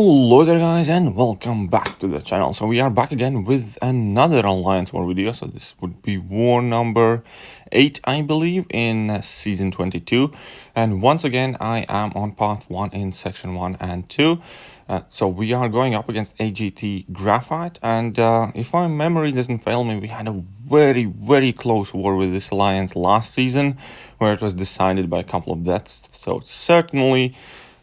Hello there guys and welcome back to the channel. So we are back again with another Alliance War video. So this would be war number 8 I believe in season 22. And once again I am on path 1 in section 1 and 2. So we are going up against AGT Graphite, and if my memory doesn't fail me, we had a very close war with this alliance last season where it was decided by a couple of deaths. So certainly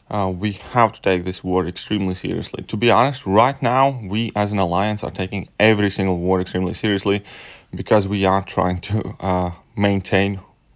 we have to take this war extremely seriously. To be honest, right now, we as an alliance are taking every single war extremely seriously because we are trying to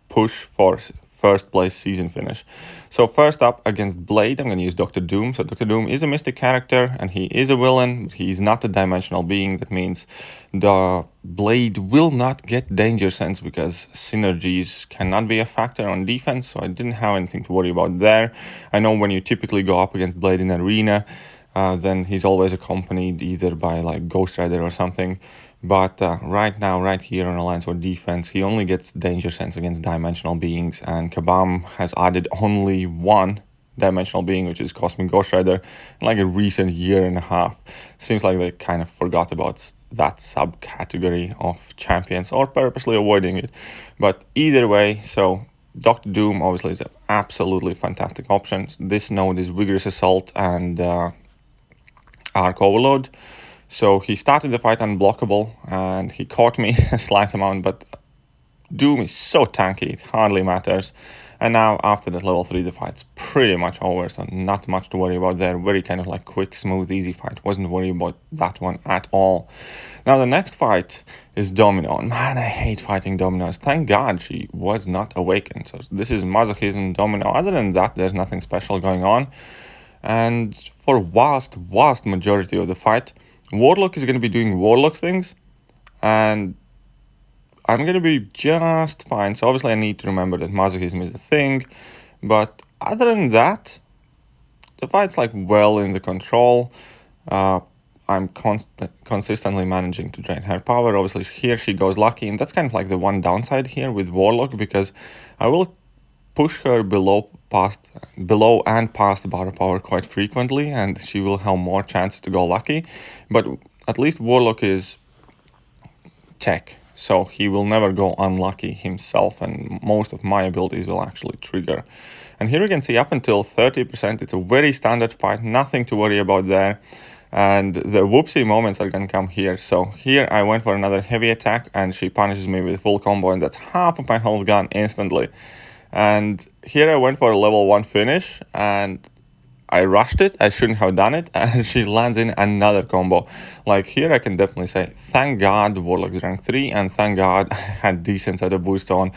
push for first place season finish. So first up against Blade, I'm going to use Dr. Doom. So Dr. Doom is a mystic character and he is a villain, but he is not a dimensional being. That means the Blade will not get danger sense because synergies cannot be a factor on defense, so I didn't have anything to worry about there. I know when you typically go up against Blade in arena, then he's always accompanied either by like Ghost Rider or something. But right now, right here on Alliance War defense, he only gets danger sense against dimensional beings, and Kabam has added only one dimensional being, which is Cosmic Ghost Rider, in like a recent year and a half. Seems like they kind of forgot about that subcategory of champions or purposely avoiding it. But either way, so Dr. Doom obviously is an absolutely fantastic option. This node is Vigorous Assault and Arc Overload. So he started the fight unblockable and he caught me a slight amount, but Doom is so tanky, it hardly matters. And now after that level 3, the fight's pretty much over, so not much to worry about there. Very kind of like quick, smooth, easy fight. Wasn't worried about that one at all. Now the next fight is Domino. And man, I hate fighting Dominos. Thank God she was not awakened. So this is Masochism Domino. Other than that, there's nothing special going on. And for vast majority of the fight, Warlock is going to be doing Warlock things, and I'm going to be just fine. So obviously I need to remember that masochism is a thing, but other than that, the fight's like well in the control. I'm consistently managing to drain her power. Obviously here she goes lucky, and that's kind of like the one downside here with Warlock, because I will push her below and past the bar power quite frequently, and she will have more chances to go lucky. But at least Warlock is tech, so he will never go unlucky himself, and most of my abilities will actually trigger. And here we can see up until 30%, it's a very standard fight, nothing to worry about there. And the whoopsie moments are going to come here. So here I went for another heavy attack and she punishes me with full combo, and that's half of my health gone instantly. And here I went for a level 1 finish and I rushed it. I shouldn't have done it, and she lands in another combo. Like here I can definitely say thank God Warlock's rank 3, and thank God I had decent set of boosts on.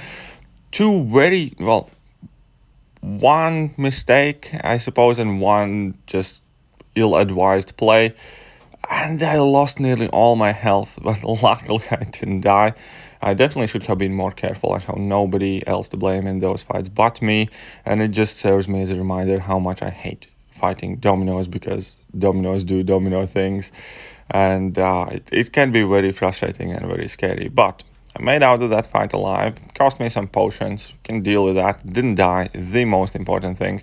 One mistake I suppose and one just ill-advised play, and I lost nearly all my health, but luckily I didn't die. I definitely should have been more careful. I have nobody else to blame in those fights but me, and it just serves me as a reminder how much I hate fighting Dominos, because Dominos do Domino things, and it can be very frustrating and very scary. But I made out of that fight alive, cost me some potions, can deal with that, didn't die, the most important thing.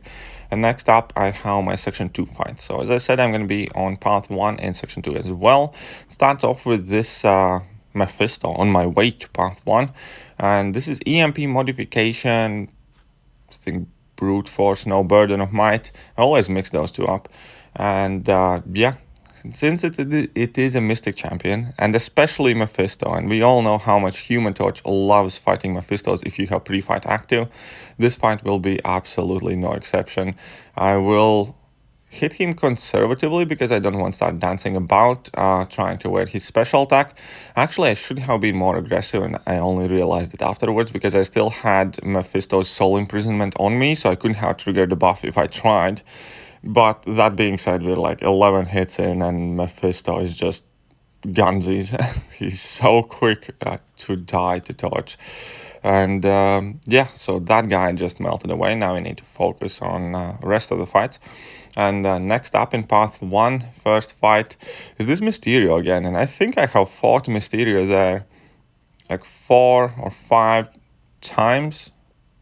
And next up, I have my Section 2 fight. So as I said, I'm going to be on Path 1 in Section 2 as well. Starts off with this Mephisto on my way to Path 1. And this is EMP modification, I think Brute Force, no Burden of Might. I always mix those two up. And yeah, since it is a Mystic champion, and especially Mephisto, and we all know how much Human Torch loves fighting Mephistos if you have pre-fight active, this fight will be absolutely no exception. I will hit him conservatively because I don't want to start dancing about, trying to wear his special attack. Actually, I should have been more aggressive, and I only realized it afterwards because I still had Mephisto's Soul Imprisonment on me, so I couldn't have triggered the buff if I tried. But that being said, we're like 11 hits in and Mephisto is just gunsies. He's so quick to die to Torch. And yeah, so that guy just melted away. Now we need to focus on the rest of the fights. And next up in Path 1, first fight, is this Mysterio again. And I think I have fought Mysterio there like 4 or 5 times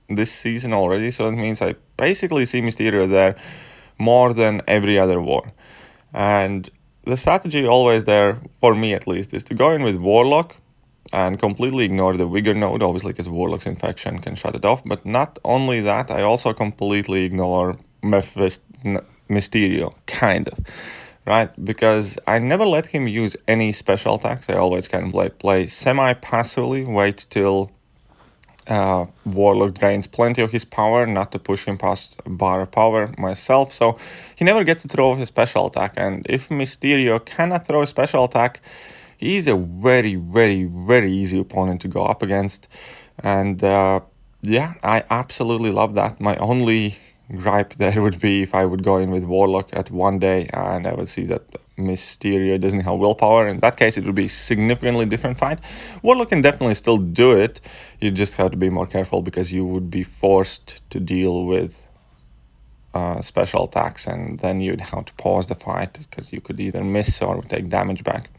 this season already. So it means I basically see Mysterio there more than every other war. And the strategy always there, for me at least, is to go in with Warlock and completely ignore the Vigor node, obviously because Warlock's infection can shut it off. But not only that, I also completely ignore Mysterio, kind of, right? Because I never let him use any special attacks. I always kind of play semi-passively, wait till Warlock drains plenty of his power, not to push him past bar of power myself, so he never gets to throw his special attack. And if Mysterio cannot throw a special attack, he's a very, very, very easy opponent to go up against. And yeah, I absolutely love that. My only gripe there would be if I would go in with Warlock at one day and I would see that Mysterio doesn't have willpower. In that case, it would be a significantly different fight. Warlock can definitely still do it. You just have to be more careful because you would be forced to deal with special attacks, and then you'd have to pause the fight because you could either miss or take damage back.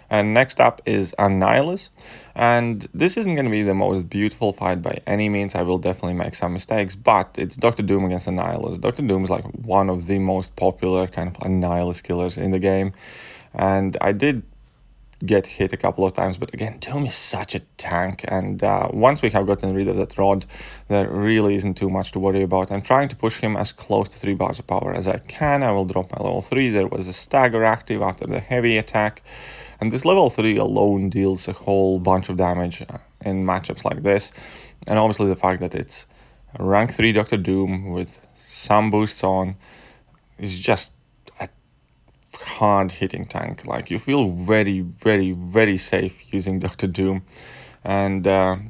And next up is Annihilus. And this isn't going to be the most beautiful fight by any means. I will definitely make some mistakes, but it's Dr. Doom against Annihilus. Dr. Doom is like one of the most popular kind of Annihilus killers in the game. And I did get hit a couple of times, but again, Doom is such a tank. And once we have gotten rid of that rod, there really isn't too much to worry about. I'm trying to push him as close to 3 bars of power as I can. I will drop my level 3. There was a stagger active after the heavy attack. And this level 3 alone deals a whole bunch of damage in matchups like this. And obviously the fact that it's rank 3 Dr. Doom with some boosts on is just a hard-hitting tank. Like, you feel very, very, very safe using Dr. Doom. And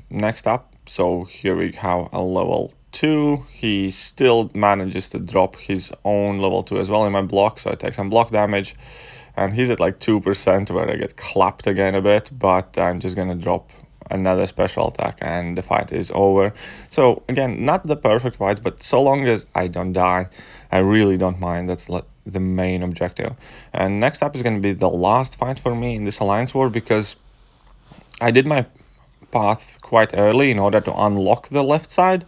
next up, so here we have a level 2. He still manages to drop his own level 2 as well in my block, so I take some block damage. And he's at like 2% where I get clapped again a bit, but I'm just going to drop another special attack and the fight is over. So again, not the perfect fights, but so long as I don't die, I really don't mind. That's the main objective. And next up is going to be the last fight for me in this Alliance War, because I did my path quite early in order to unlock the left side.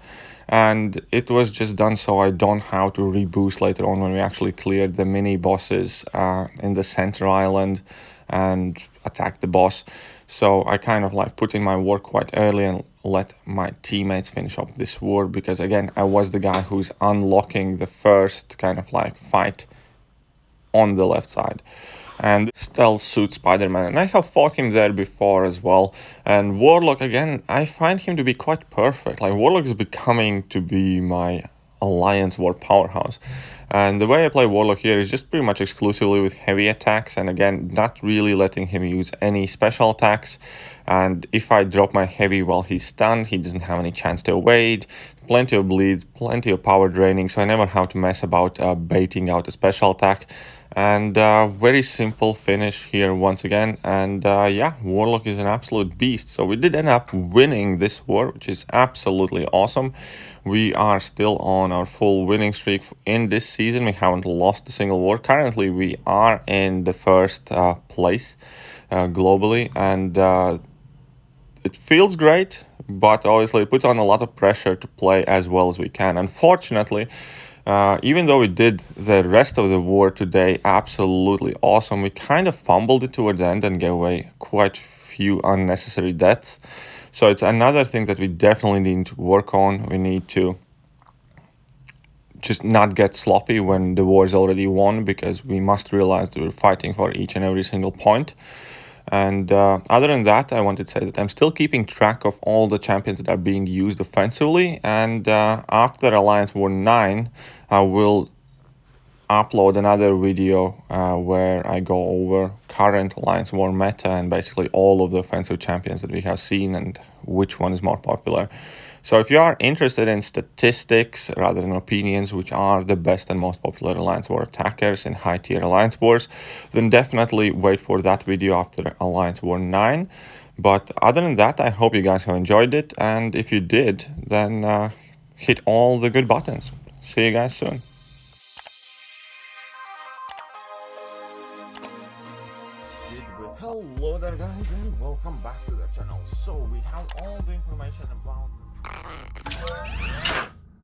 And it was just done so I don't have to reboost later on when we actually cleared the mini bosses in the center island and attacked the boss. So I kind of like put in my work quite early and let my teammates finish up this war, because again, I was the guy who's unlocking the first kind of like fight on the left side. And stealth suit Spider-Man, and I have fought him there before as well. And Warlock, again, I find him to be quite perfect. Like, Warlock is becoming to be my Alliance War powerhouse. And the way I play Warlock here is just pretty much exclusively with heavy attacks, and again, not really letting him use any special attacks. And if I drop my heavy while he's stunned, he doesn't have any chance to evade. Plenty of bleeds, plenty of power draining, so I never have to mess about baiting out a special attack. And very simple finish here once again. And yeah, Warlock is an absolute beast. So we did end up winning this war, which is absolutely awesome. We are still on our full winning streak in this season. We haven't lost a single war. Currently, we are in the first place globally. And it feels great, but obviously it puts on a lot of pressure to play as well as we can. Unfortunately, even though we did the rest of the war today absolutely awesome, we kind of fumbled it towards the end and gave away quite few unnecessary deaths. So it's another thing that we definitely need to work on. We need to just not get sloppy when the war is already won, because we must realize that we're fighting for each and every single point. And other than that, I wanted to say that I'm still keeping track of all the champions that are being used offensively. And after Alliance War 9, I will upload another video where I go over current Alliance War meta and basically all of the offensive champions that we have seen and which one is more popular. So if you are interested in statistics rather than opinions, which are the best and most popular Alliance War attackers in high tier Alliance Wars, then definitely wait for that video after Alliance War 9. But other than that, I hope you guys have enjoyed it. And if you did, then hit all the good buttons. See you guys soon. Hello there guys, and welcome back to the channel. So we have all the information about